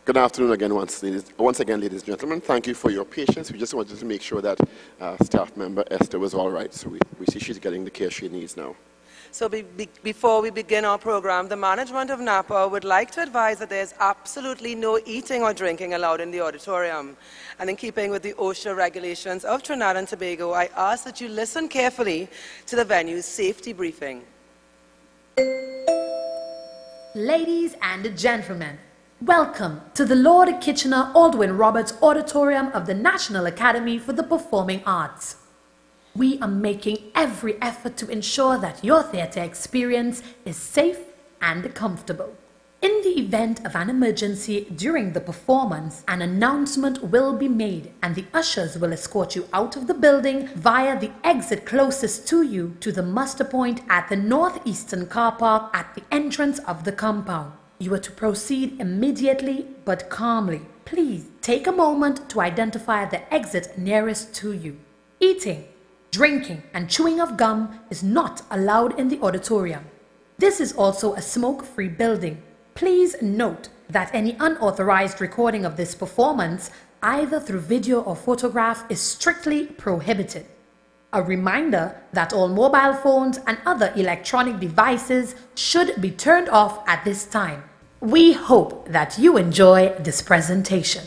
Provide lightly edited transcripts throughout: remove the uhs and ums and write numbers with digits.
Good afternoon again, once again, ladies and gentlemen. Thank you for your patience. We just wanted to make sure that staff member Esther was all right. So we see she's getting the care she needs now. So before we begin our program, the management of Napa would like to advise that there's absolutely no eating or drinking allowed in the auditorium. And in keeping with the OSHA regulations of Trinidad and Tobago, I ask that you listen carefully to the venue's safety briefing. Ladies and gentlemen, welcome to the Lord Kitchener Aldwin Roberts Auditorium of the National Academy for the Performing Arts. We are making every effort to ensure that your theatre experience is safe and comfortable. In the event of an emergency during the performance, an announcement will be made and the ushers will escort you out of the building via the exit closest to you to the muster point at the northeastern car park at the entrance of the compound. You are to proceed immediately but calmly. Please take a moment to identify the exit nearest to you. Eating, drinking, and chewing of gum is not allowed in the auditorium. This is also a smoke-free building. Please note that any unauthorized recording of this performance, either through video or photograph, is strictly prohibited. A reminder that all mobile phones and other electronic devices should be turned off at this time. We hope that you enjoy this presentation.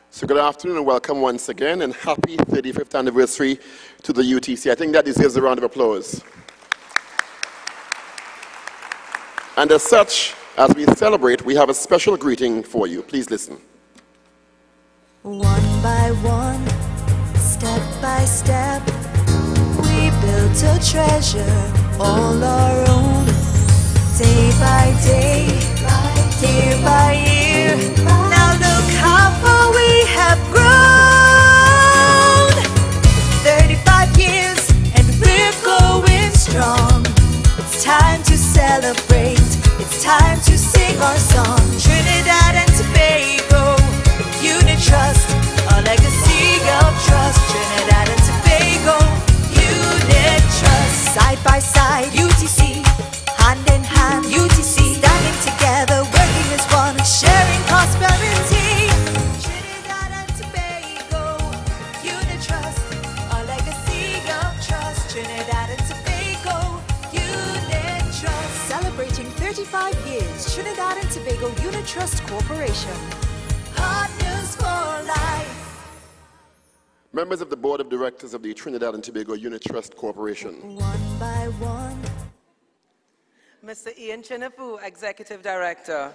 So good afternoon and welcome once again, and happy 35th anniversary to the UTC. I think that deserves a round of applause. And as such, as we celebrate, we have a special greeting for you. Please listen. One by one, step by step, we built a treasure all our own. Day by day, year by year, now look how far we have grown. 35 years and we're going strong. It's time to celebrate, it's time to sing our song. Trinidad and Tobago, unit trust, a legacy of trust. Trinidad and Tobago, unit trust. Side by side, UTC, hand in hand, UTC, standing together, working as one, sharing prosperity. Trinidad and Tobago, unit trust, a legacy of trust. Trinidad and Tobago, unit trust. Celebrating 35 years, Trinidad and Tobago Unit Trust Corporation. Partners for life. Members of the Board of Directors of the Trinidad and Tobago Unit Trust Corporation. One by one. Mr. Ian Chinafu, Executive Director.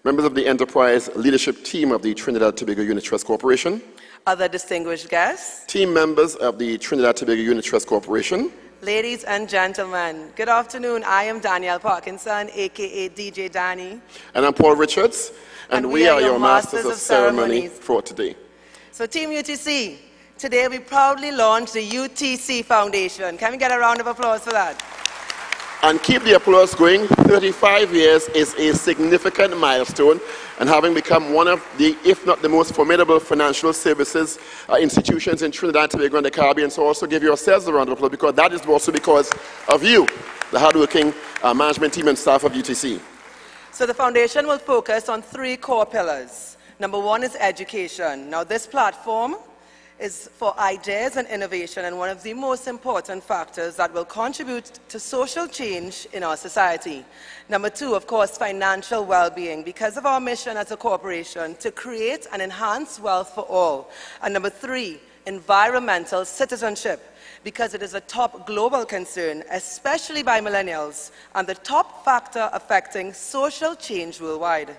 Members of the Enterprise Leadership Team of the Trinidad and Tobago Unit Trust Corporation. Other distinguished guests. Team members of the Trinidad and Tobago Unit Trust Corporation. Ladies and gentlemen, good afternoon. I am Danielle Parkinson, aka DJ Danny. And I'm Paul Richards, and we are your Masters of Ceremony for today. So Team UTC, today we proudly launched the UTC Foundation. Can we get a round of applause for that? And keep the applause going. 35 years is a significant milestone, and having become one of the, if not the most formidable financial services institutions in Trinidad, Tobago, and the Caribbean. So also give yourselves a round of applause, because that is also because of you, the hardworking management team and staff of UTC. So the foundation will focus on 3 core pillars. Number 1 is education. Now this platform is for ideas and innovation, and one of the most important factors that will contribute to social change in our society. Number 2, of course, financial well-being, because of our mission as a corporation to create and enhance wealth for all. And number 3, environmental citizenship, because it is a top global concern, especially by millennials, and the top factor affecting social change worldwide.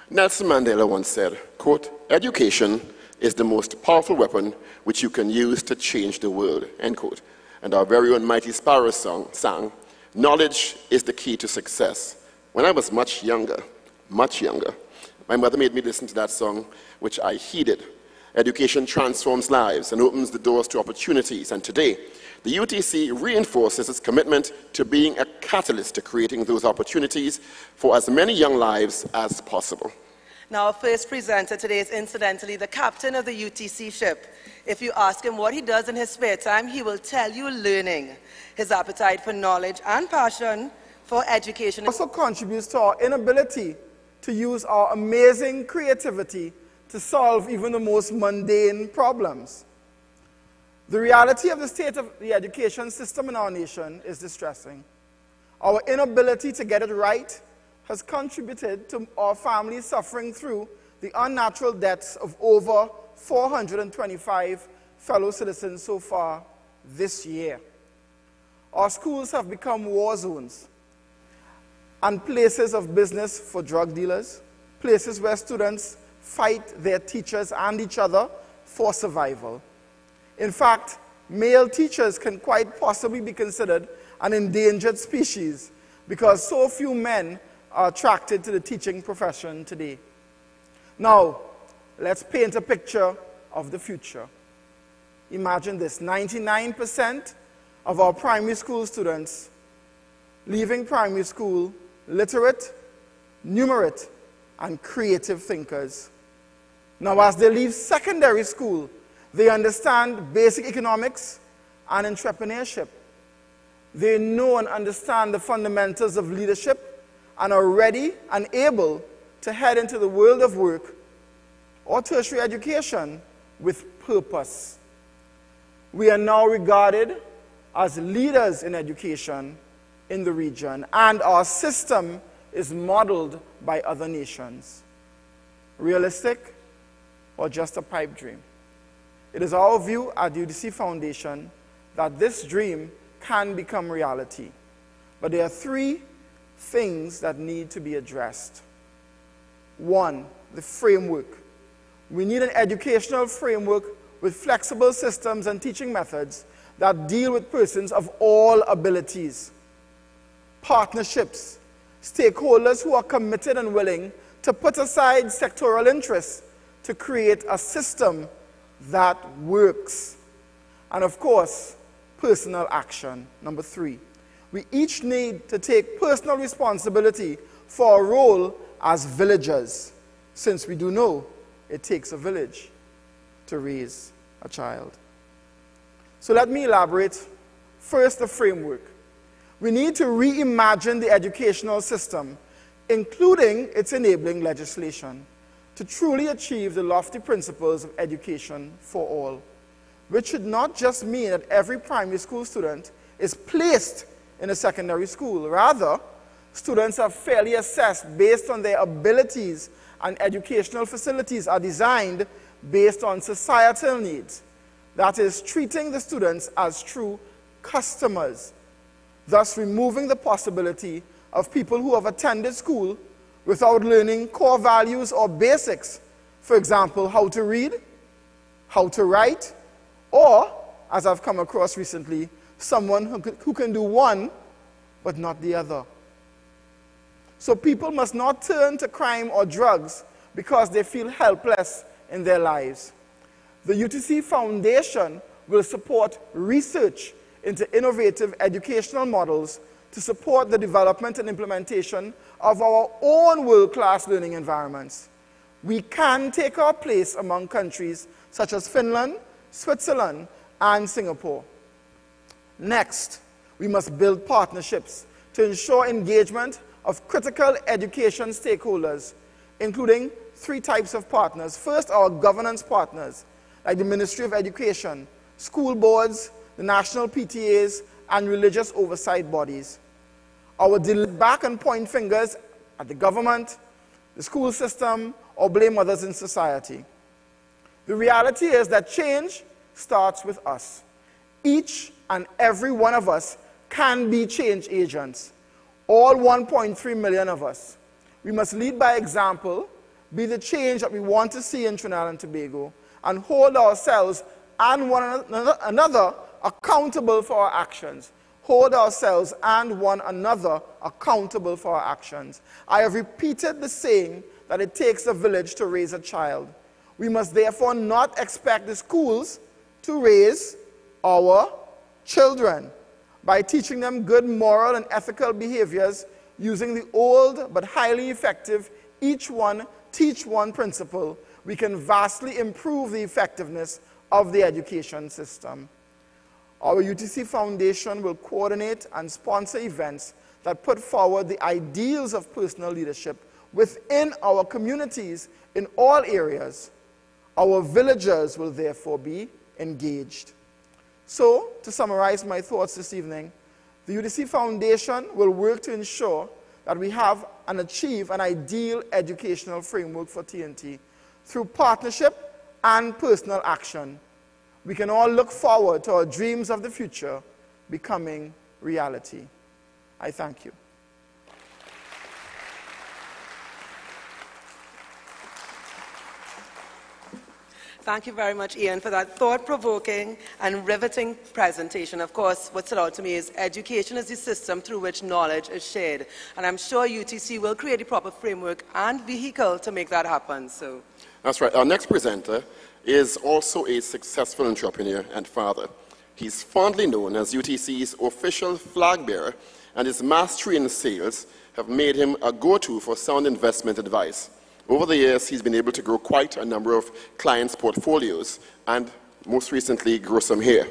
Nelson Mandela once said, quote, "Education is the most powerful weapon which you can use to change the world," end quote. And our very own Mighty Sparrow sang, "Knowledge is the key to success." When I was much younger, my mother made me listen to that song, which I heeded. Education transforms lives and opens the doors to opportunities. And today, the UTC reinforces its commitment to being a catalyst to creating those opportunities for as many young lives as possible. Now, our first presenter today is incidentally the captain of the UTC ship. If you ask him what he does in his spare time, he will tell you learning. His appetite for knowledge and passion for education also contributes to our inability to use our amazing creativity to solve even the most mundane problems. The reality of the state of the education system in our nation is distressing. Our inability to get it right has contributed to our families suffering through the unnatural deaths of over 425 fellow citizens so far this year. Our schools have become war zones and places of business for drug dealers, places where students fight their teachers and each other for survival. In fact, male teachers can quite possibly be considered an endangered species because so few men are attracted to the teaching profession today. Now, let's paint a picture of the future. Imagine this: 99% of our primary school students leaving primary school literate, numerate, and creative thinkers. Now, as they leave secondary school, they understand basic economics and entrepreneurship. They know and understand the fundamentals of leadership and are ready and able to head into the world of work or tertiary education with purpose. We are now regarded as leaders in education in the region, and our system is modeled by other nations. Realistic or just a pipe dream? It is our view at the UTC Foundation that this dream can become reality. But there are 3 things that need to be addressed. 1, the framework. We need an educational framework with flexible systems and teaching methods that deal with persons of all abilities. Partnerships, stakeholders who are committed and willing to put aside sectoral interests to create a system that works. And of course, personal action. Number 3, we each need to take personal responsibility for our role as villagers, since we do know it takes a village to raise a child. So let me elaborate. First, the framework. We need to reimagine the educational system, including its enabling legislation, to truly achieve the lofty principles of education for all, which should not just mean that every primary school student is placed in a secondary school. Rather, students are fairly assessed based on their abilities, and educational facilities are designed based on societal needs. That is, treating the students as true customers, thus removing the possibility of people who have attended school without learning core values or basics. For example, how to read, how to write, or, as I've come across recently, someone who can do one but not the other. So people must not turn to crime or drugs because they feel helpless in their lives. The UTC Foundation will support research into innovative educational models to support the development and implementation of our own world-class learning environments. We can take our place among countries such as Finland, Switzerland, and Singapore. Next, we must build partnerships to ensure engagement of critical education stakeholders, including 3 types of partners. First, our governance partners, like the Ministry of Education, school boards, the national PTAs, and religious oversight bodies. Our back and point fingers at the government, the school system, or blame others in society. The reality is that change starts with us. Each and every one of us can be change agents, all 1.3 million of us. We must lead by example, be the change that we want to see in Trinidad and Tobago, and hold ourselves and one another accountable for our actions. Hold ourselves and one another accountable for our actions. I have repeated the saying that it takes a village to raise a child. We must therefore not expect the schools to raise our children by teaching them good moral and ethical behaviors using the old but highly effective each one teach one principle. We can vastly improve the effectiveness of the education system. Our UTC Foundation will coordinate and sponsor events that put forward the ideals of personal leadership within our communities in all areas. Our villagers will therefore be engaged. So, to summarize my thoughts this evening, the UTC Foundation will work to ensure that we have and achieve an ideal educational framework for TNT through partnership and personal action. We can all look forward to our dreams of the future becoming reality. I thank you. Thank you very much, Ian, for that thought-provoking and riveting presentation. Of course, what stood out to me is education is the system through which knowledge is shared. And I'm sure UTC will create a proper framework and vehicle to make that happen. So. That's right. Our next presenter is also a successful entrepreneur and father. He's fondly known as UTC's official flag bearer, and his mass-trained sales have made him a go-to for sound investment advice. Over the years, he's been able to grow quite a number of clients' portfolios, and most recently, grow some hair.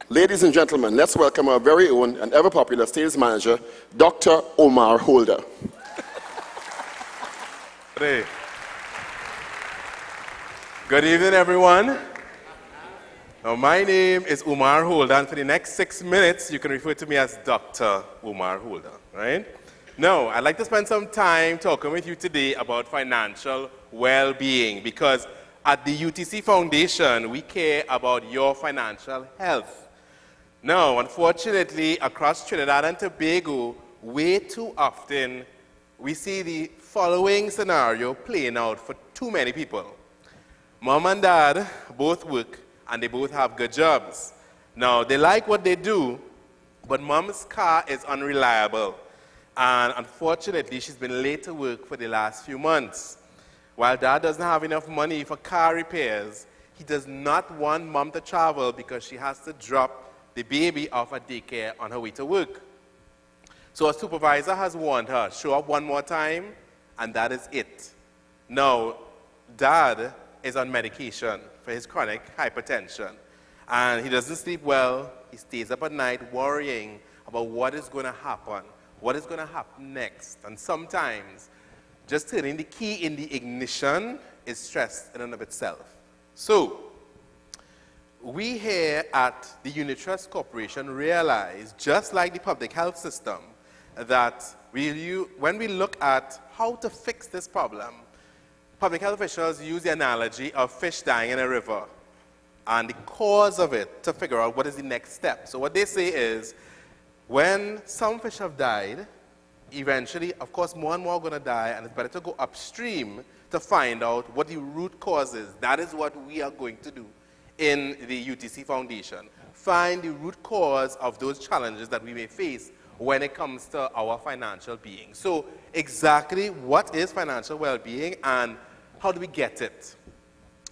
Ladies and gentlemen, let's welcome our very own and ever-popular sales manager, Dr. Omar Holder. Good evening, everyone. Now, my name is Omar Holder, and for the next 6 minutes, you can refer to me as Dr. Omar Holder, right? Now, I'd like to spend some time talking with you today about financial well-being, because at the UTC Foundation, we care about your financial health. Now, unfortunately, across Trinidad and Tobago, way too often, we see the following scenario playing out for too many people. Mom and dad both work, and they both have good jobs. Now, they like what they do, but mom's car is unreliable. And unfortunately, she's been late to work for the last few months. While dad doesn't have enough money for car repairs, he does not want mom to travel because she has to drop the baby off at daycare on her way to work. So a supervisor has warned her, show up one more time, and that is it. Now, dad is on medication for his chronic hypertension, and he doesn't sleep well. He stays up at night worrying about what is going to happen. What is going to happen next? And sometimes, just turning the key in the ignition is stress in and of itself. So, we here at the Unit Trust Corporation realize, just like the public health system, that when we look at how to fix this problem, public health officials use the analogy of fish dying in a river and the cause of it to figure out what is the next step. So what they say is, when some fish have died, eventually, of course, more and more are going to die, and it's better to go upstream to find out what the root cause is. That is what we are going to do in the UTC Foundation. Find the root cause of those challenges that we may face when it comes to our financial being. So exactly what is financial well-being and how do we get it?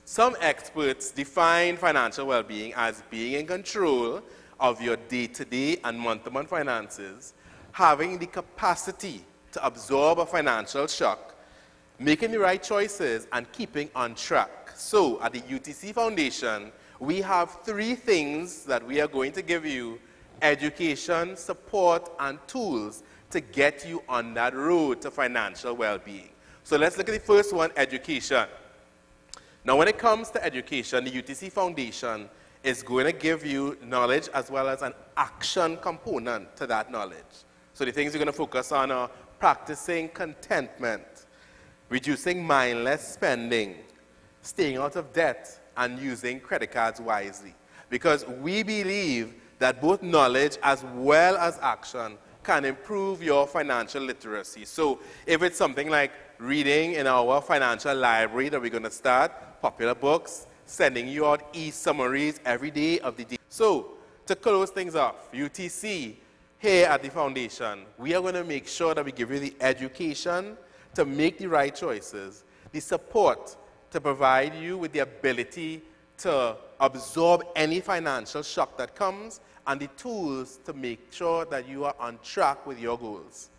Some experts define financial well-being as being in control of your day-to-day and month-to-month finances, having the capacity to absorb a financial shock, making the right choices, and keeping on track. So at the UTC Foundation, we have 3 things that we are going to give you: education, support, and tools to get you on that road to financial well-being. So let's look at the first one, education. Now, when it comes to education, the UTC Foundation is going to give you knowledge as well as an action component to that knowledge. So the things you're going to focus on are practicing contentment, reducing mindless spending, staying out of debt, and using credit cards wisely. Because we believe that both knowledge as well as action can improve your financial literacy. So if it's something like reading in our financial library that we're going to start, popular books, sending you out e-summaries every day of the day. So to close things off, UTC, here at the foundation, we are going to make sure that we give you the education to make the right choices, the support to provide you with the ability to absorb any financial shock that comes, and the tools to make sure that you are on track with your goals.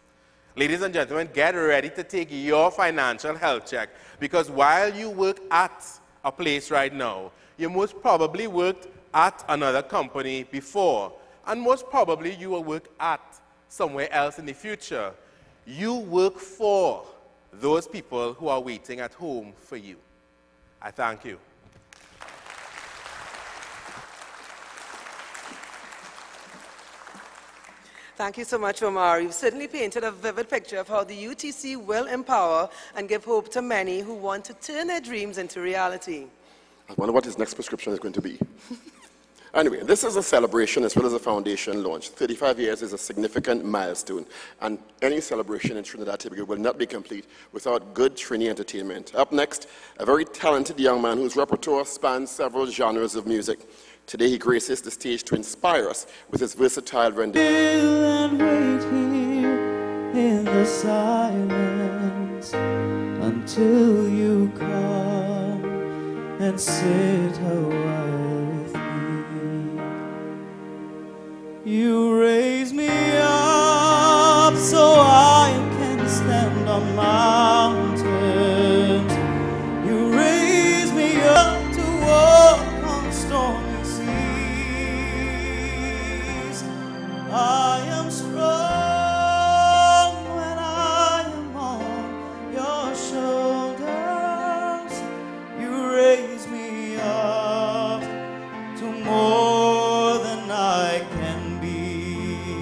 Ladies and gentlemen, get ready to take your financial health check, because while you work at a place right now, you most probably worked at another company before, and most probably you will work at somewhere else in the future. You work for those people who are waiting at home for you. I thank you. Thank you so much, Omar. You've certainly painted a vivid picture of how the UTC will empower and give hope to many who want to turn their dreams into reality. I wonder what his next prescription is going to be. Anyway, this is a celebration as well as a foundation launch. 35 years is a significant milestone, and any celebration in Trinidad and Tobago will not be complete without good Trini entertainment. Up next, a very talented young man whose repertoire spans several genres of music. Today he graces the stage to inspire us with his versatile rendition. And wait here in the silence until you come and sit a while with me. You raise me up so I can stand on mountains. You raise me up to walk on stormy I am strong when I am on your shoulders. You raise me up to more than I can be.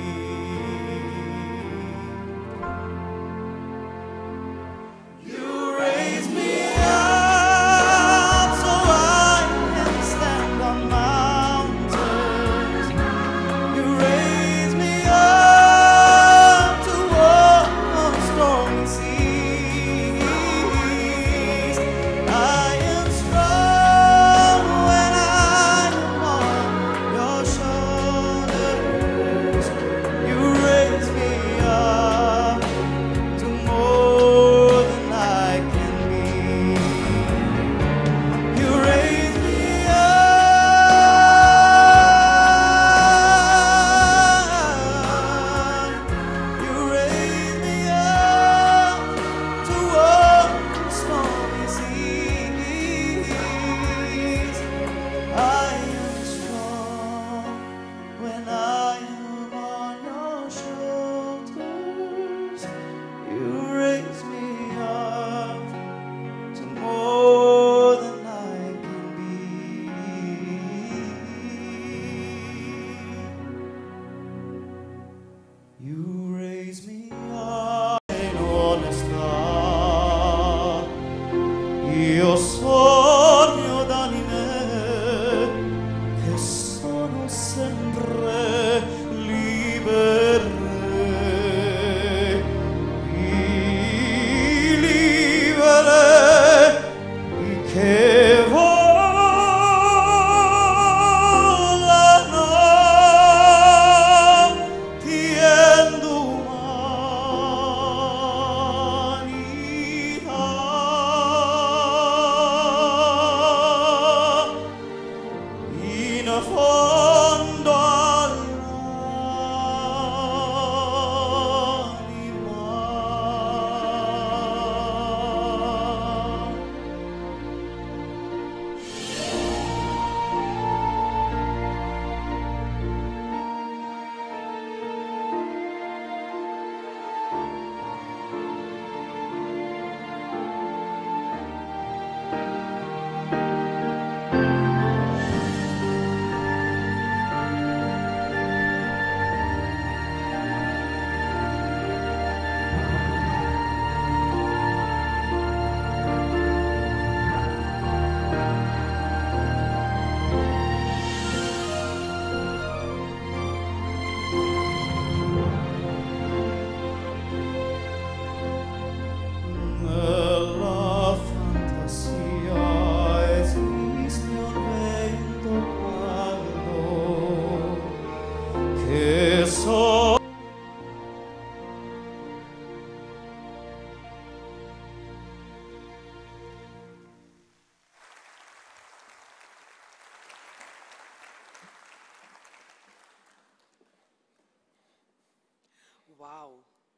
Wow,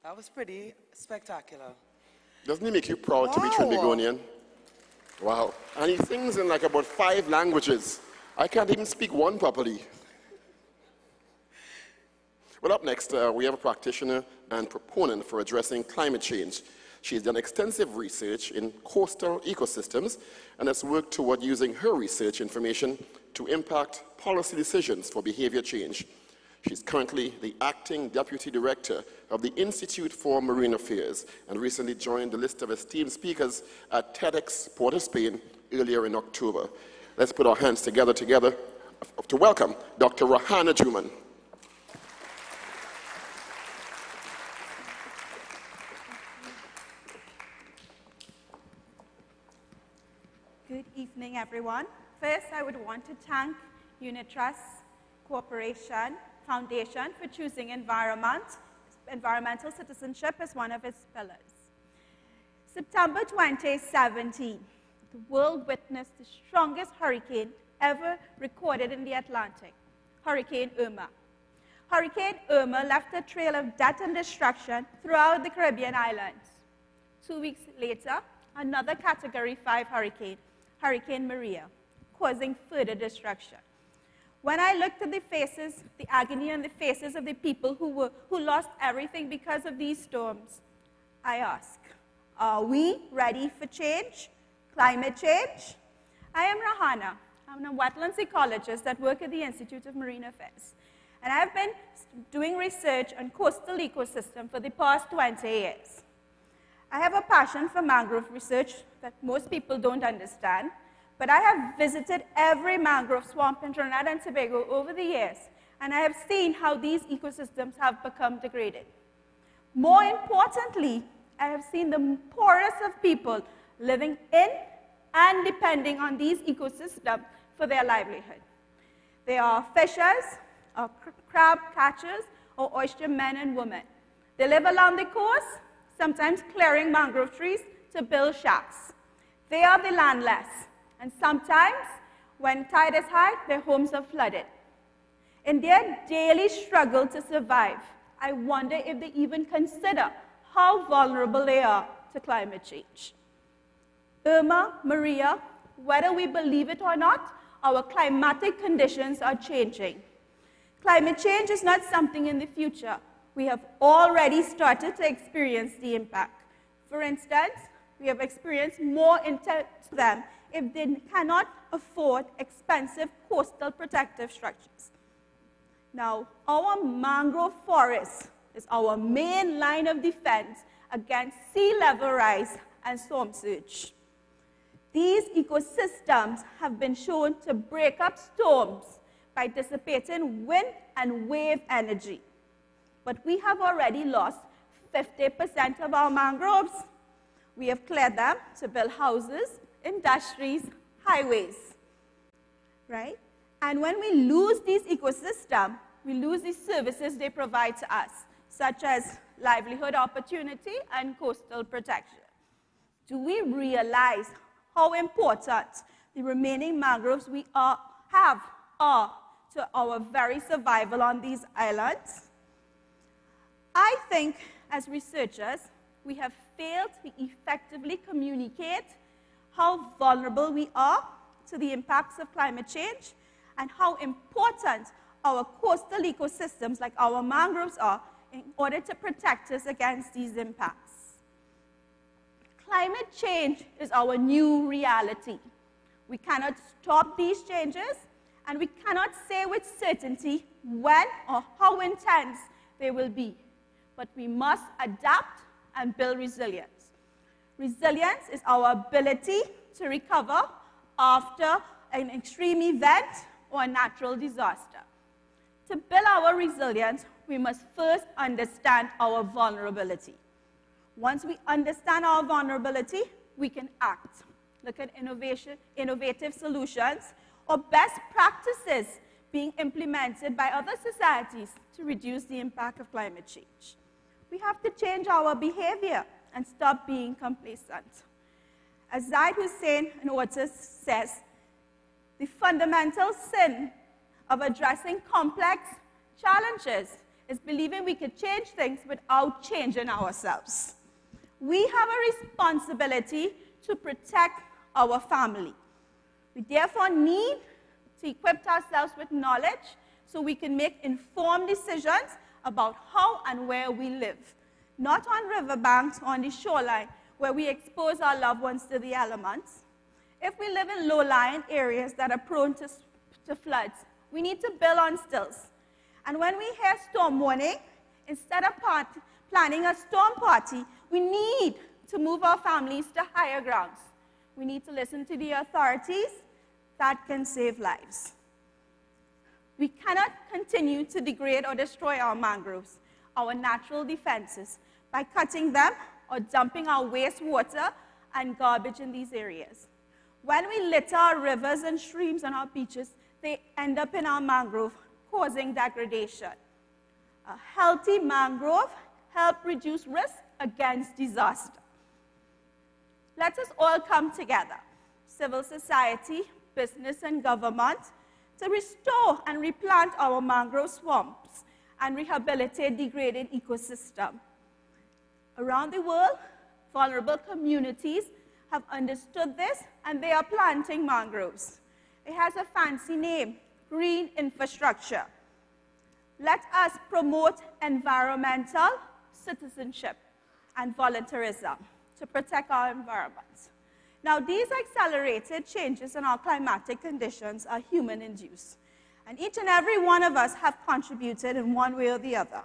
that was pretty spectacular. Doesn't it make you proud to be Trinbagonian? Wow. And he sings in like about 5 languages. I can't even speak one properly. Well, up next, we have a practitioner and proponent for addressing climate change. She's done extensive research in coastal ecosystems and has worked toward using her research information to impact policy decisions for behavior change. She's currently the acting deputy director of the Institute for Marine Affairs and recently joined the list of esteemed speakers at TEDx Port of Spain earlier in October. Let's put our hands together to welcome Dr. Rahana Juman. Good evening, everyone. First, I would want to thank Unitrust Corporation Foundation for choosing environmental citizenship as one of its pillars. September 2017, the world witnessed the strongest hurricane ever recorded in the Atlantic, Hurricane Irma. Hurricane Irma left a trail of death and destruction throughout the Caribbean islands. 2 weeks later, another Category 5 hurricane, Hurricane Maria, causing further destruction. When I looked at the faces, the agony on the faces of the people who lost everything because of these storms, I ask, are we ready for change? Climate change? I am Rahana. I'm a wetlands ecologist that works at the Institute of Marine Affairs. And I've been doing research on coastal ecosystem for the past 20 years. I have a passion for mangrove research that most people don't understand, but I have visited every mangrove swamp in Trinidad and Tobago over the years, and I have seen how these ecosystems have become degraded. More importantly, I have seen the poorest of people living in and depending on these ecosystems for their livelihood. They are fishers, or crab catchers, or oyster men and women. They live along the coast, sometimes clearing mangrove trees to build shacks. They are the landless, and sometimes, when tide is high, their homes are flooded. In their daily struggle to survive, I wonder if they even consider how vulnerable they are to climate change. Irma, Maria, whether we believe it or not, our climatic conditions are changing. Climate change is not something in the future. We have already started to experience the impact. For instance, we have experienced more intense them if they cannot afford expensive coastal protective structures. Now, our mangrove forest is our main line of defense against sea level rise and storm surge. These ecosystems have been shown to break up storms by dissipating wind and wave energy. But we have already lost 50% of our mangroves. We have cleared them to build houses, industries, highways, right? And when we lose these ecosystems, we lose the services they provide to us, such as livelihood opportunity and coastal protection. Do we realize how important the remaining mangroves we have are to our very survival on these islands? I think, as researchers, we have failed to effectively communicate how vulnerable we are to the impacts of climate change and how important our coastal ecosystems, like our mangroves, are in order to protect us against these impacts. Climate change is our new reality. We cannot stop these changes, and we cannot say with certainty when or how intense they will be. But we must adapt and build resilience. Resilience is our ability to recover after an extreme event or a natural disaster. To build our resilience, we must first understand our vulnerability. Once we understand our vulnerability, we can act, look at innovative solutions, or best practices being implemented by other societies to reduce the impact of climate change. We have to change our behavior and stop being complacent. As Zaid Hussein, an author, says, the fundamental sin of addressing complex challenges is believing we could change things without changing ourselves. We have a responsibility to protect our family. We therefore need to equip ourselves with knowledge so we can make informed decisions about how and where we live. Not on riverbanks or on the shoreline where we expose our loved ones to the elements. If we live in low-lying areas that are prone to floods, we need to build on stills. And when we hear storm warning, instead of planning a storm party, we need to move our families to higher grounds. We need to listen to the authorities that can save lives. We cannot continue to degrade or destroy our mangroves, our natural defenses, by cutting them or dumping our wastewater and garbage in these areas. When we litter our rivers and streams and our beaches, they end up in our mangrove, causing degradation. A healthy mangrove helps reduce risk against disaster. Let us all come together, civil society, business, and government, to restore and replant our mangrove swamps and rehabilitate degraded ecosystem. Around the world, vulnerable communities have understood this, and they are planting mangroves. It has a fancy name, green infrastructure. Let us promote environmental citizenship and volunteerism to protect our environment. Now, these accelerated changes in our climatic conditions are human-induced, and each and every one of us have contributed in one way or the other.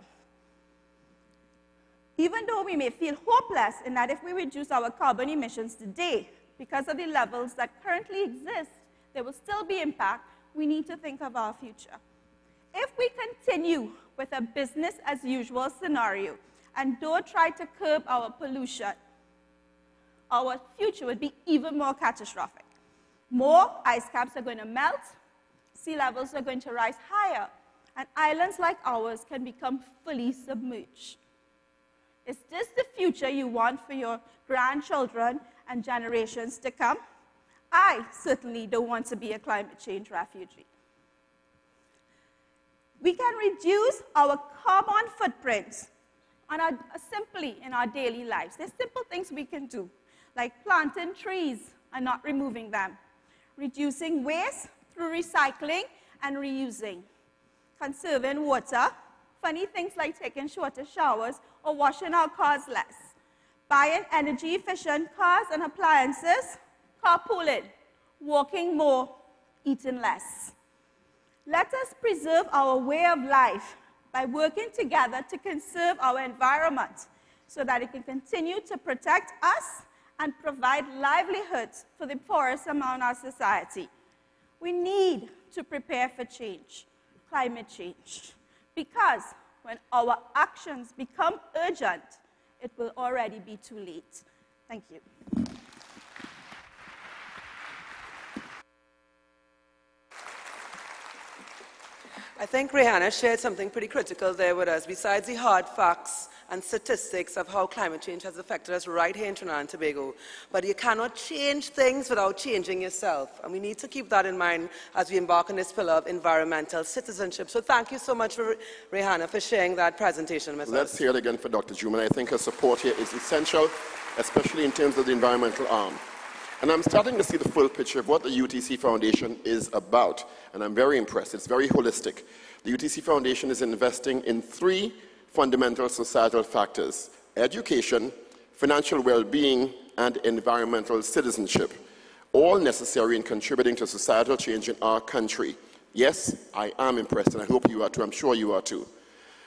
Even though we may feel hopeless in that if we reduce our carbon emissions today, because of the levels that currently exist, there will still be impact, we need to think of our future. If we continue with a business-as-usual scenario and don't try to curb our pollution, our future would be even more catastrophic. More ice caps are going to melt, sea levels are going to rise higher, and islands like ours can become fully submerged. Is this the future you want for your grandchildren and generations to come? I certainly don't want to be a climate change refugee. We can reduce our carbon footprints simply in our daily lives. There's simple things we can do, like planting trees and not removing them, reducing waste through recycling and reusing, conserving water, funny things like taking shorter showers or washing our cars less, buying energy-efficient cars and appliances, carpooling, walking more, eating less. Let us preserve our way of life by working together to conserve our environment so that it can continue to protect us and provide livelihoods for the poorest among our society. We need to prepare for change, climate change, because when our actions become urgent, it will already be too late. Thank you. I think Rihanna shared something pretty critical there with us. Besides the hard facts and statistics of how climate change has affected us right here in Trinidad and Tobago, but you cannot change things without changing yourself. And we need to keep that in mind as we embark on this pillar of environmental citizenship. So thank you so much, Rihanna, for sharing that presentation with us. Let's hear it again for Dr. Juman. I think her support here is essential, especially in terms of the environmental arm. And I'm starting to see the full picture of what the UTC Foundation is about, and I'm very impressed. It's very holistic. The UTC Foundation is investing in 3 fundamental societal factors: education, financial well-being, and environmental citizenship, all necessary in contributing to societal change in our country. Yes, I am impressed, and I hope you are too. I'm sure you are too.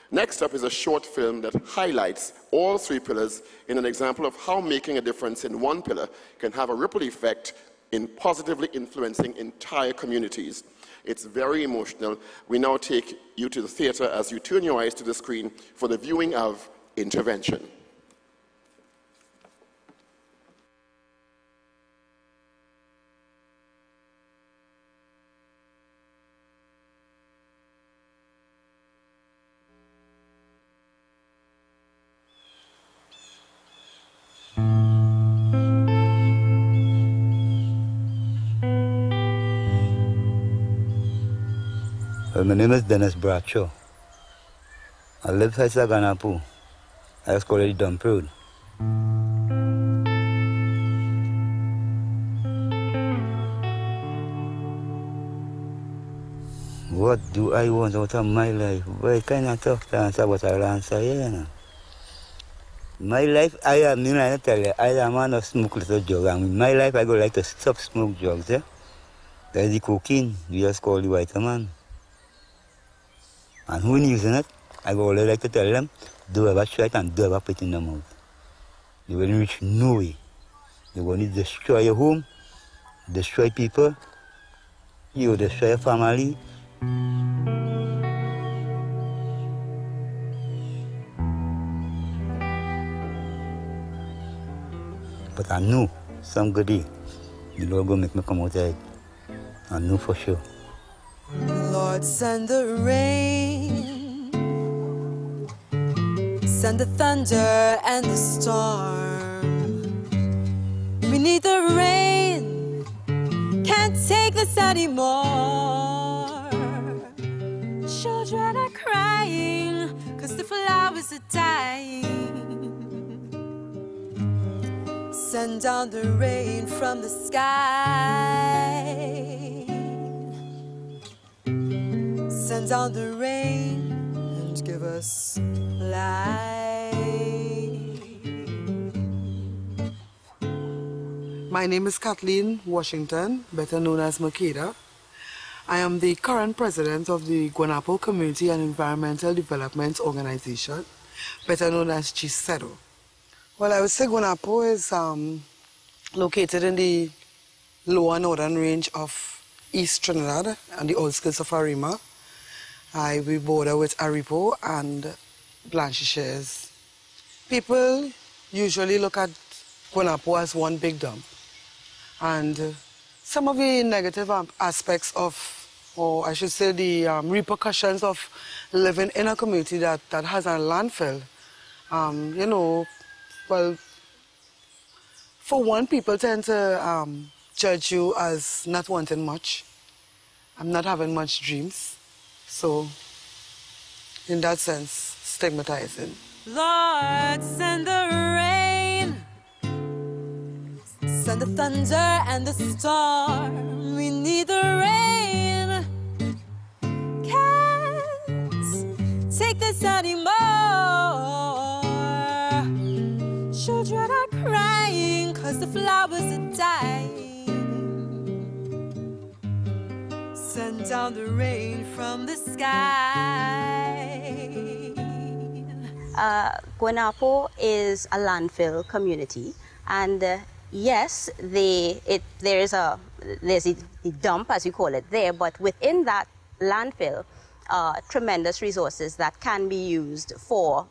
Next up is a short film that highlights all 3 pillars in an example of how making a difference in one pillar can have a ripple effect in positively influencing entire communities. It's very emotional. We now take you to the theater as you turn your eyes to the screen for the viewing of Intervention. My name is Dennis Bradshaw. I live in Saganapu. I was called it Dump Road. What do I want out of my life? Well, kind of tough to answer, but I'll answer you, you know. My life, I tell you, I am a smoke little drug. And in my life, I go like to stop smoke drugs, yeah? That's the cocaine, we just call the white man. And who using it, I go always like to tell them, do ever try it and do ever put it in the mouth. You will reach no way. You're going to destroy your home, destroy people, you will destroy your family. But I know some good day, the Lord will make me come out of it. I know for sure. Lord, send the rain, send the thunder and the storm. We need the rain, can't take this anymore. Children are crying, 'cause the flowers are dying. Send down the rain from the sky. Send down the rain and give us life. My name is Kathleen Washington, better known as Makeda. I am the current president of the Guanapo Community and Environmental Development Organization, better known as GISEDO. Well, I would say Guanapo is located in the lower northern range of East Trinidad and the outskirts of Arima. We border with Aripo and Blanchisseuse. People usually look at Guanapo as one big dump. And some of the negative aspects of, or I should say the repercussions of living in a community that has a landfill, you know, well, for one, people tend to judge you as not wanting much. I'm not having much dreams. So, in that sense, stigmatizing. Lord, send the rain, send the thunder and the storm. We need the rain, can't take this anymore. Children are crying 'cause the flowers are dying. Send down the rain from the sky. Guanapo is a landfill community, and yes, there's a dump, as you call it, there, but within that landfill, tremendous resources that can be used for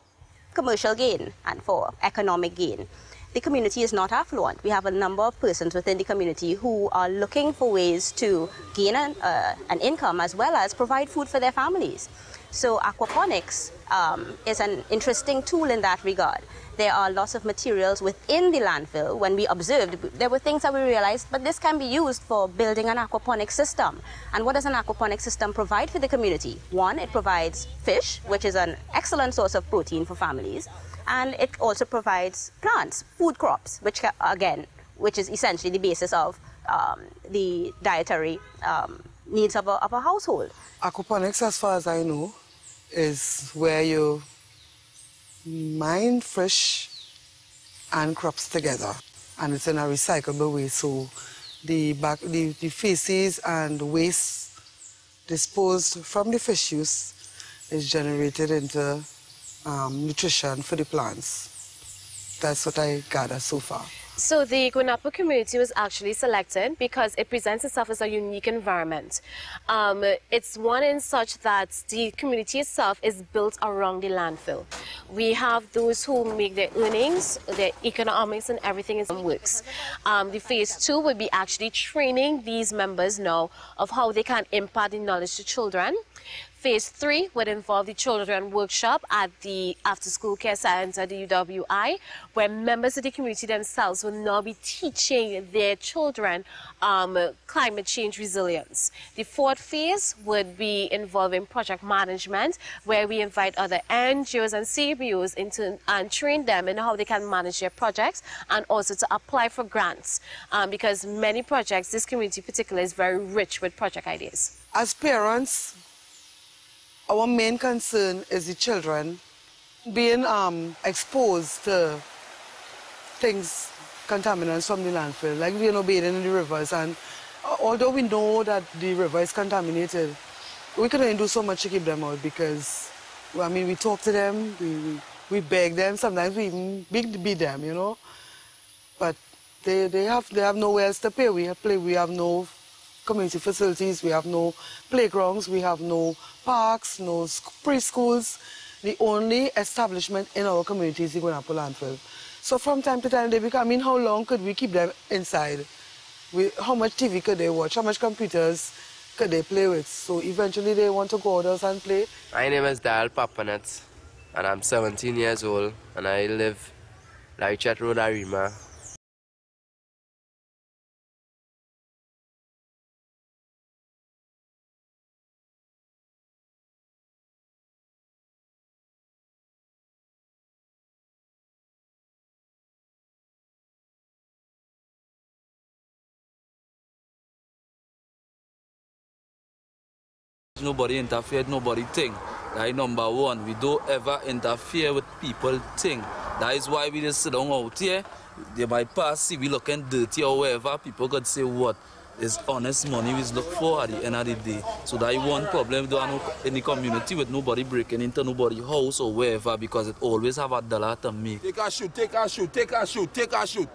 commercial gain and for economic gain. The community is not affluent. We have a number of persons within the community who are looking for ways to gain an income as well as provide food for their families. So aquaponics is an interesting tool in that regard. There are lots of materials within the landfill. When we observed, there were things that we realized, but this can be used for building an aquaponic system. And what does an aquaponic system provide for the community? One, it provides fish, which is an excellent source of protein for families. And it also provides plants, food crops, which is essentially the basis of the dietary needs of a household. Aquaponics, as far as I know, is where you mine fish and crops together, and it's in a recyclable way. So the feces and waste disposed from the fish use is generated into nutrition for the plants. That's what I gather so far. So the Guanapo community was actually selected because it presents itself as a unique environment. It's one in such that the community itself is built around the landfill. We have those who make their earnings, their economics and everything is works. The phase 2 will be actually training these members now of how they can impart the knowledge to children. Phase 3 would involve the children workshop at the after-school care center, the UWI, where members of the community themselves will now be teaching their children climate change resilience. The 4th phase would be involving project management, where we invite other NGOs and CBOs into and train them in how they can manage their projects and also to apply for grants, because many projects, this community in particular, is very rich with project ideas. As parents, our main concern is the children being exposed to things, contaminants from the landfill, like bathing in the rivers. And although we know that the river is contaminated, we can only do so much to keep them out because, I mean, we talk to them, we beg them, sometimes we even beat them, But they have nowhere else to play. We have no community facilities, we have no playgrounds, we have no parks, no preschools. The only establishment in our community is the Guanapo landfill. So from time to time they become, I mean, how long could we keep them inside? How much TV could they watch? How much computers could they play with? So eventually they want to go outdoors and play. My name is Dal Papanet, and I'm 17 years old, and I live Larichet Road, Arima. Nobody interfered, nobody think. That is number one. We don't ever interfere with people think. That is why we just sit down out here. They might pass, see we looking dirty or whatever. People could say what is honest money we look for at the end of the day. So that is one problem in the community with nobody breaking into nobody's house or wherever because it always have $1 to make. Take a shoot, take a shoot, take a shoot, take a shoot.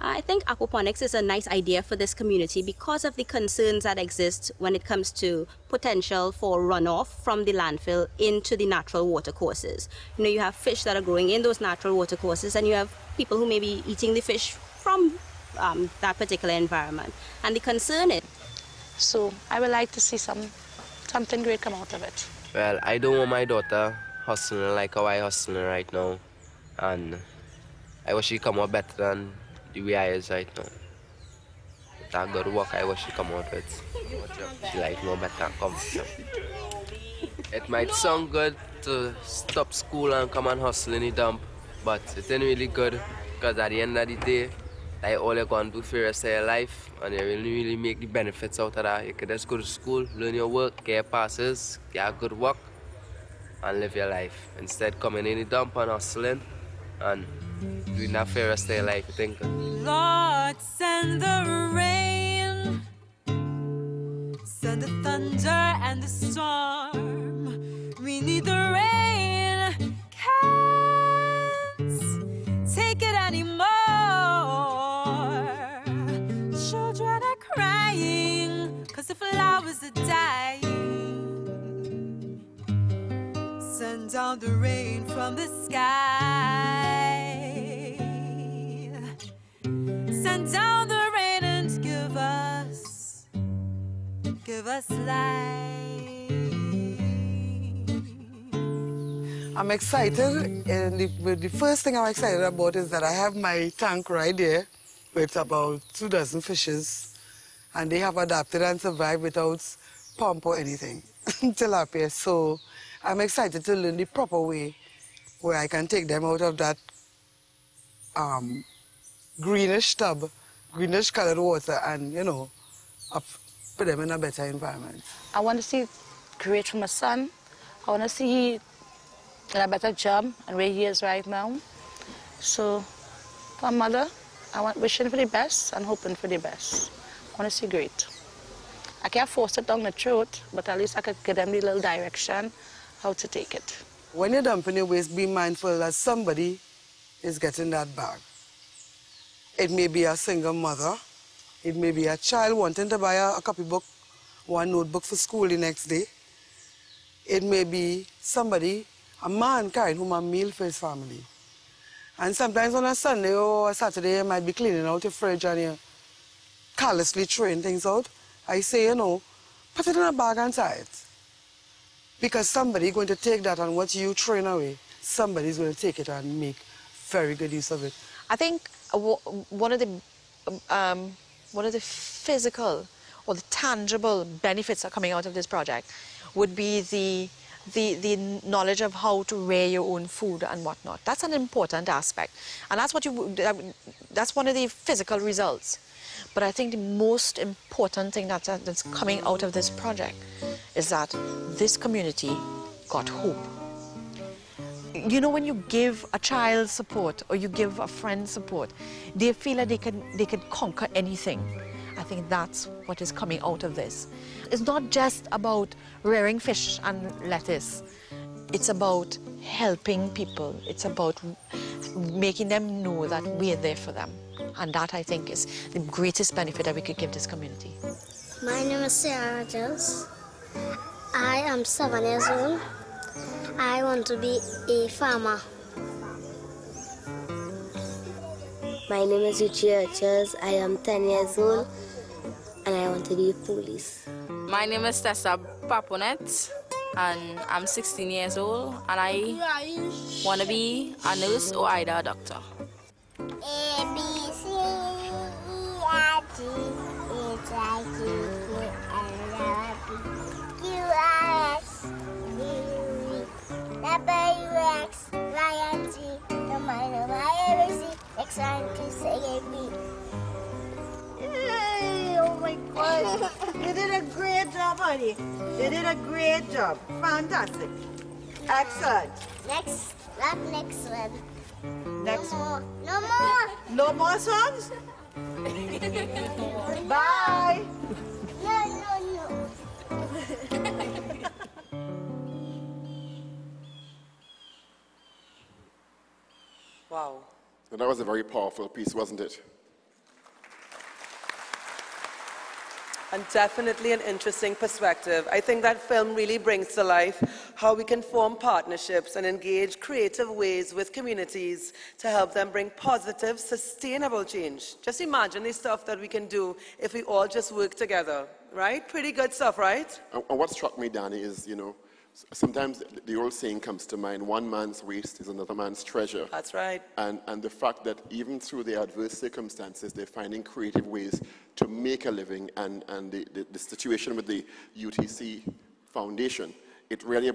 I think aquaponics is a nice idea for this community because of the concerns that exist when it comes to potential for runoff from the landfill into the natural water courses. You have fish that are growing in those natural water courses, and you have people who may be eating the fish from that particular environment. And the concern is... So I would like to see something great come out of it. Well, I don't want my daughter hustling like how I hustling right now, and I wish she come out better than the way I is right now. With that good work, I wish she come out with. She like more better and comfortable. It might sound good to stop school and come and hustle in the dump, but it ain't really good because at the end of the day, like all you're going to do for the rest of your life, and you really make the benefits out of that. You can just go to school, learn your work, get your passes, get a good work, and live your life. Instead, coming in the dump and hustling and doing that for the rest of your life, you think. Lord, send the rain, send the thunder and the storm. We need the rain, can't take it anymore. Children are crying, 'cause the flowers are dying. Send down the rain from the sky. Send down the rain and give us life. I'm excited, and the first thing I'm excited about is that I have my tank right there with about 24 fishes, and they have adapted and survived without pump or anything, tilapia. So I'm excited to learn the proper way where I can take them out of that greenish tub, greenish colored water, and, put them in a better environment. I want to see great for my son. I want to see him in a better job and where he is right now. So, for my mother, I want wishing for the best and hoping for the best. I want to see great. I can't force it down the throat, but at least I could give them the little direction how to take it. When you're dumping your waste, be mindful that somebody is getting that bag. It may be a single mother. It may be a child wanting to buy a copybook, one notebook for school the next day. It may be somebody, a man carrying home a meal for his family. And sometimes on a Sunday or a Saturday, you might be cleaning out your fridge and you carelessly throwing things out. I say, you know, put it in a bag and tie it. Because somebody's going to take that and what you throwing away, somebody's going to take it and make very good use of it. I think one of the physical or the tangible benefits that are coming out of this project would be the knowledge of how to rear your own food and whatnot. That's an important aspect, and that's one of the physical results. But I think the most important thing that's coming out of this project is that this community got hope. You know, when you give a child support or you give a friend support, they feel that they can conquer anything. I think that's what is coming out of this. It's not just about rearing fish and lettuce. It's about helping people. It's about making them know that we're there for them. And that, I think, is the greatest benefit that we could give this community. My name is Sarah Rogers. I am 7 years old. I want to be a farmer. My name is Uchi Rogers. I am 10 years old and I want to be a police. My name is Tessa Paponet and I'm 16 years old and I want to be a nurse or either a doctor. A, B, C, E, F, G, H, I, J, K, L, M, N, P, Q, R, S, T, U, V, W, X, Y, and Z. No matter my ABC, X, Y, and T, say A, B. Hey, oh my God. You did a great job, honey. You did a great job. Fantastic. Excellent. Next one. Next one. No more. No more songs? Bye. No. Wow. So that was a very powerful piece, wasn't it? And definitely an interesting perspective. I think that film really brings to life how we can form partnerships and engage creative ways with communities to help them bring positive, sustainable change. Just imagine the stuff that we can do if we all just work together, right? Pretty good stuff, right? And what struck me, Danny, is, you know, sometimes the old saying comes to mind, one man's waste is another man's treasure. That's right. And the fact that even through the adverse circumstances, they're finding creative ways to make a living, and the situation with the UTC Foundation, it's really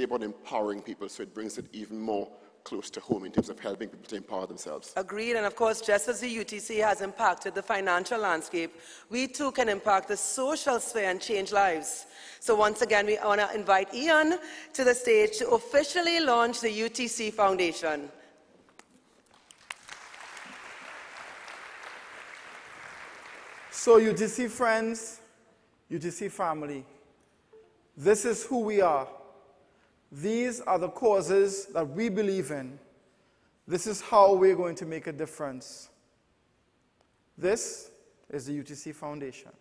about empowering people, so it brings it even more close to home in terms of helping people to empower themselves. Agreed, and of course, just as the UTC has impacted the financial landscape, we too can impact the social sphere and change lives. So once again, we want to invite Ian to the stage to officially launch the UTC Foundation. So UTC friends, UTC family, this is who we are. These are the causes that we believe in. This is how we're going to make a difference. This is the UTC Foundation.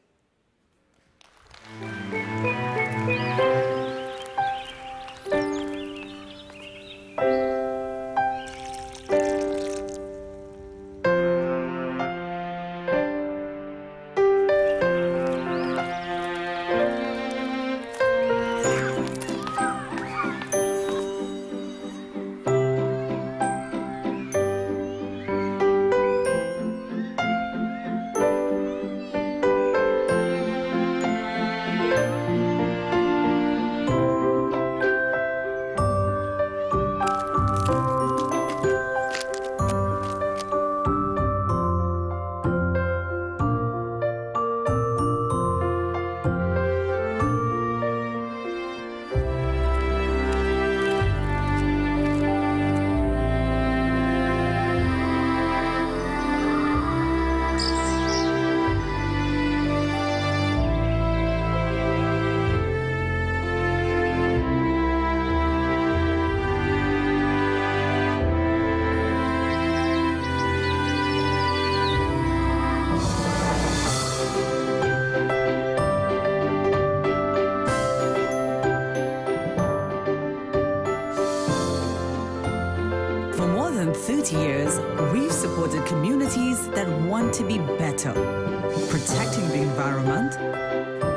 protecting the environment,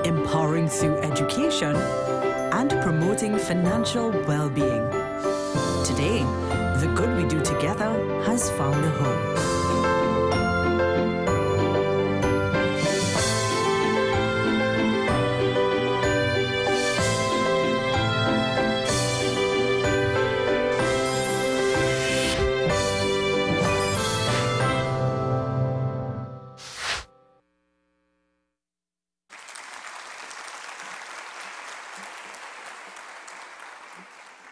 empowering through education, and promoting financial well-being. Today, the good we do together has found a home.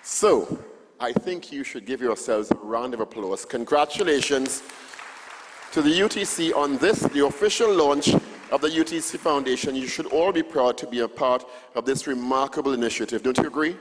So, I think you should give yourselves a round of applause. Congratulations to the UTC on this, the official launch of the UTC Foundation. You should all be proud to be a part of this remarkable initiative. Don't you agree?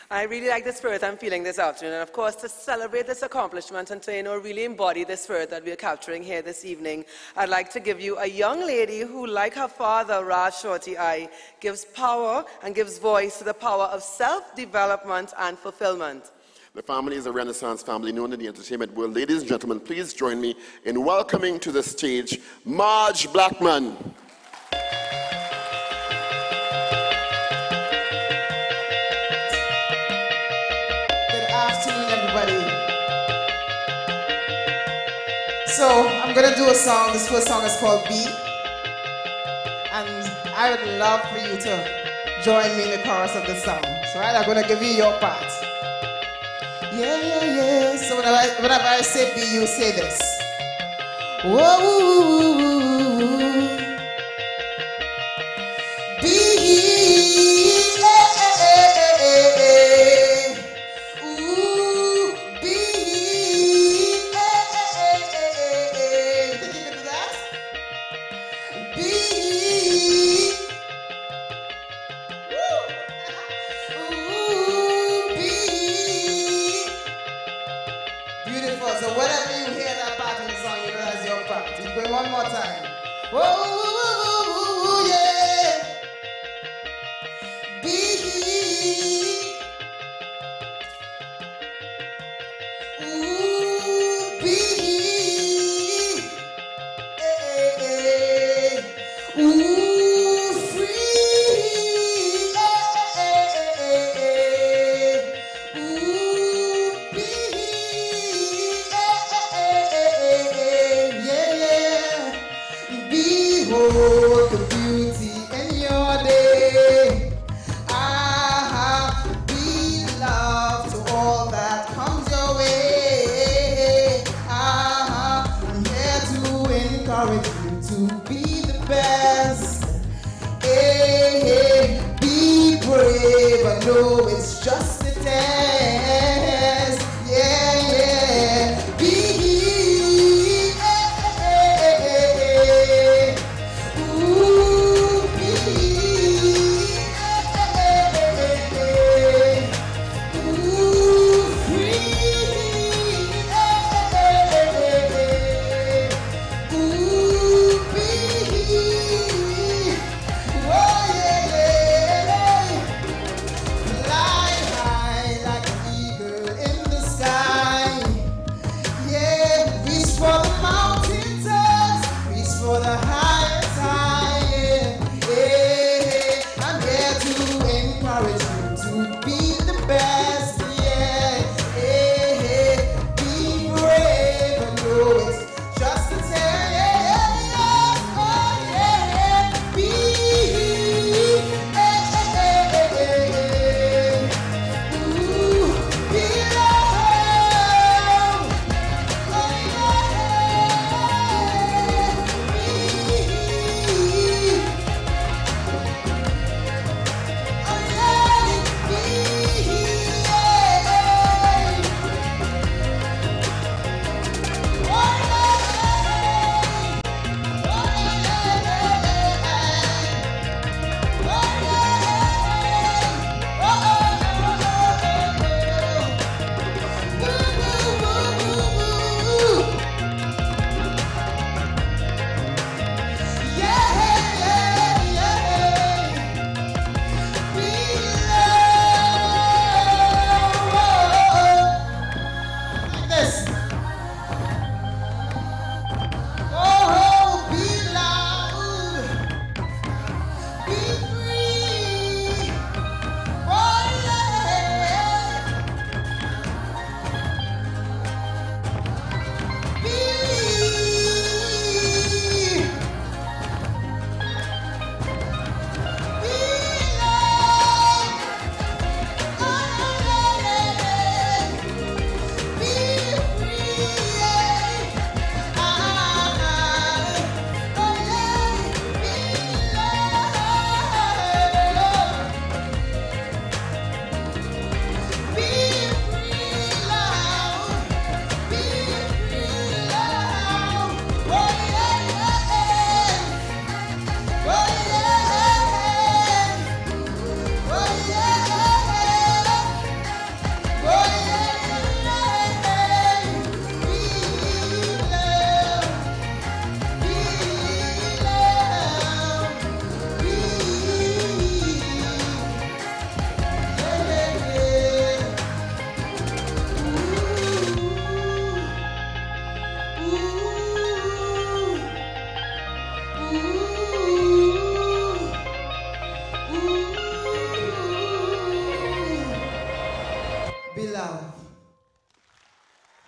I really like the spirit I'm feeling this afternoon, and of course to celebrate this accomplishment and to really embody the spirit that we're capturing here this evening, I'd like to give you a young lady who, like her father, Raj Shorty I, gives power and gives voice to the power of self-development and fulfillment. The family is a Renaissance family known in the entertainment world. Ladies and gentlemen, please join me in welcoming to the stage Marge Blackman. So I'm going to do a song. This first song is called B. And I would love for you to join me in the chorus of the song. So I'm going to give you your part. Yeah, yeah, yeah. So whenever I say B, you say this. Whoa, B. One more time. Whoa, yeah. B. Ooh, B. Ooh, free. Ooh, B. Behold the beauty in your day. Be love to all that comes your way. I'm here to encourage you to be the best. Be brave, I know it's just a test. Yeah, yeah. Be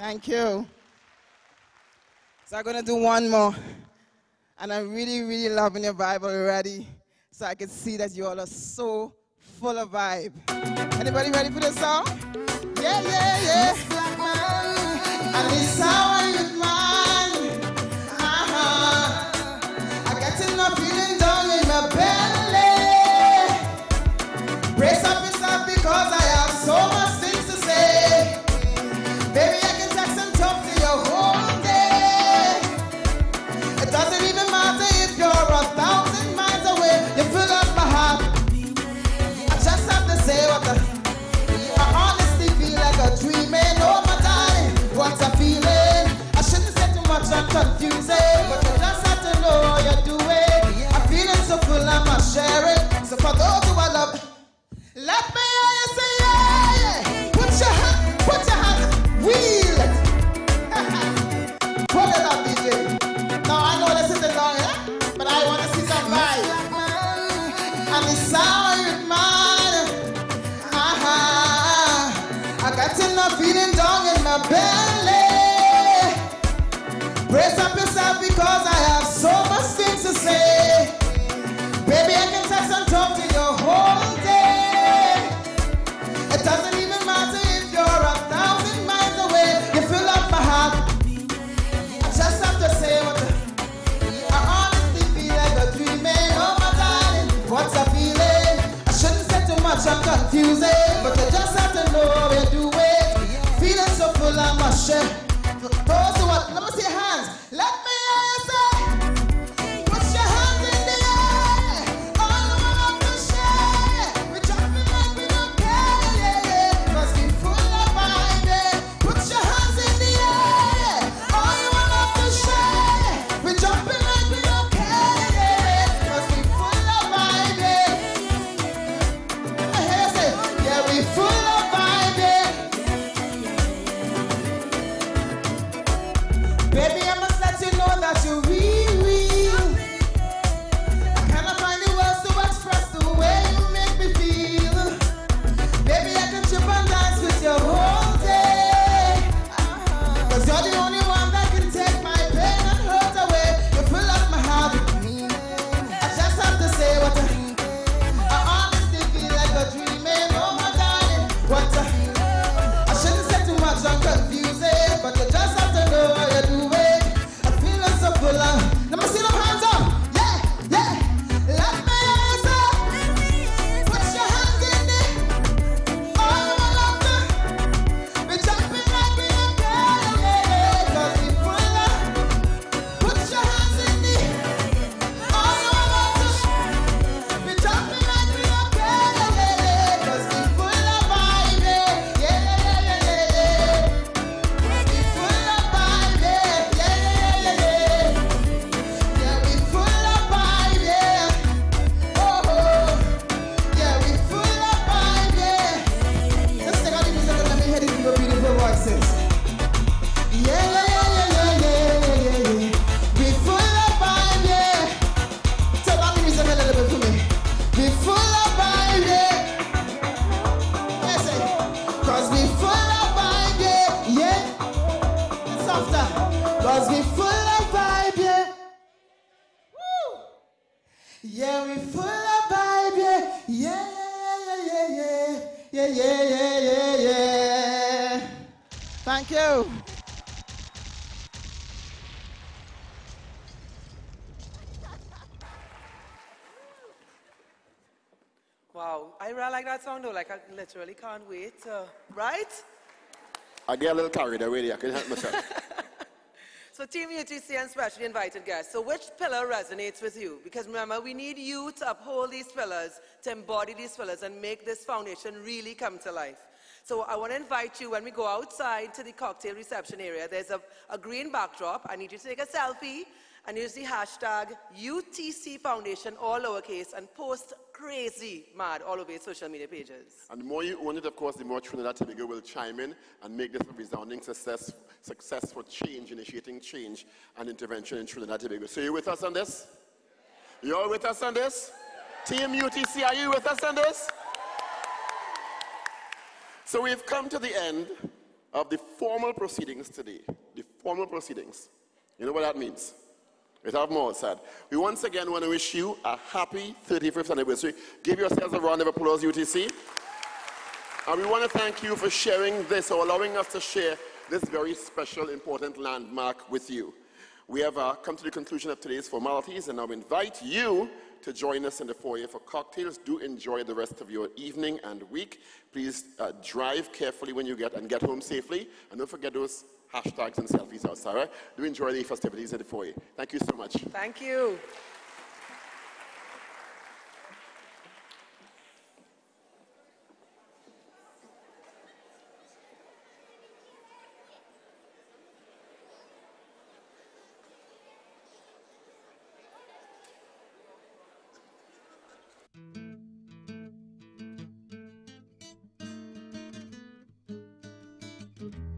Thank you. So I'm going to do one more. And I'm really, really loving your vibe already. So I can see that you all are so full of vibe. Anybody ready for this song? Yeah, yeah, yeah. And this sour with mine. I got enough feeling down in my belly. Brace up yourself because I have so much things to say. Baby, I can text and talk to you whole day. It doesn't even matter if you're 1,000 miles away. You fill up my heart. I just have to say what I honestly feel like a dreaming. Oh my darling, what a feeling. I shouldn't say too much, I'm confusing, but you just have to know how you're doing. I'm feeling so full, I must share it. So for those who I love, let me hear you say yeah, yeah. Put your hand, wheel it. Put it up, DJ. Now I know this isn't long, yeah? But I want to see some vibe. And the sound with mine. I got enough feeling down in my belly. Brace up yourself because I have so much things to say. Baby, I can text and talk to you whole day. It doesn't even matter if you're 1,000 miles away. You fill up my heart. I just have to say what I honestly feel like a dreaming. Oh my darling, what's a feeling? I shouldn't say too much, I'm confusing, but you just have to know how you do it. Feeling so full, I must share. Those who want, let me see your hands. Let me hear you say. Put your hands in the air. All you want to share. We're jumping like we don't care, yeah, yeah. 'Cause we full of vibe, yeah. Put your hands in the air. All you want to share. We're jumping like we don't care, yeah. 'Cause we full of vibe, yeah. Let me hear you say, yeah, we full of vibe, yeah. Baby, I must let you know that you're real. I cannot find the words to express the way you make me feel. Baby, I can trip and dance with you all day. 'Cause you're the only one that can take my pain and hurt away. You fill up my heart with meaning. I just have to say what I honestly feel like a dreaming. Oh my darling, what I shouldn't say too much, I'm confusing, but you just have to know how you do it. I'm feeling so full of. Let me see them hands up. Yeah, yeah. Let me hear you say. Put your hands in it. All you want love to. We jumping like we don't care, yeah. 'Cause we full of. Put your hands in it. All you want love to. We jumping like we don't care, yeah. 'Cause we full of vibe, yeah, yeah, yeah, yeah, yeah. We full of vibe, yeah, yeah, yeah, yeah, yeah. Yeah, we full of vibe, yeah. Oh, yeah, we full of vibe, yeah. Let's take out the music and let me hear these little beautiful voices. Yeah, yeah, yeah, yeah, yeah, yeah, yeah, yeah. We full of vibe, yeah. Take out the music a little bit for me. We full of vibe, yeah. Yes, eh. 'Cause we full of vibe, yeah, yeah. Softer. 'Cause we full of vibe, yeah. Woo! Yeah, we full of vibe, yeah. Yeah, yeah, yeah, yeah, yeah, yeah, yeah, yeah, yeah. Thank you. Wow, I really like that song though. Like I literally can't wait. Right? I get a little carried away, I can help myself. So Team UTC and specially invited guests. So which pillar resonates with you? Because remember, we need you to uphold these pillars, to embody these pillars and make this foundation really come to life. So I want to invite you when we go outside to the cocktail reception area. There's a green backdrop. I need you to take a selfie and use the hashtag UTC Foundation, all lowercase, and post crazy mad all over your social media pages. And the more you own it, of course, the more Trinidad Tobago will chime in and make this a resounding success for change, initiating change and intervention in Trinidad Tobago. So you with us on this? You all with us on this? Team UTC, are you with us on this? So we've come to the end of the formal proceedings today. The formal proceedings. You know what that means? We have more said. We once again want to wish you a happy 35th anniversary. Give yourselves a round of applause, UTC. And we want to thank you for sharing this, or allowing us to share this very special, important landmark with you. We have come to the conclusion of today's formalities, and I invite you to join us in the foyer for cocktails. Do enjoy the rest of your evening and week. Please drive carefully when you get home safely, and don't forget those hashtags and selfies outside. Right? Do enjoy the festivities in the foyer. Thank you so much. Thank you. Thank you.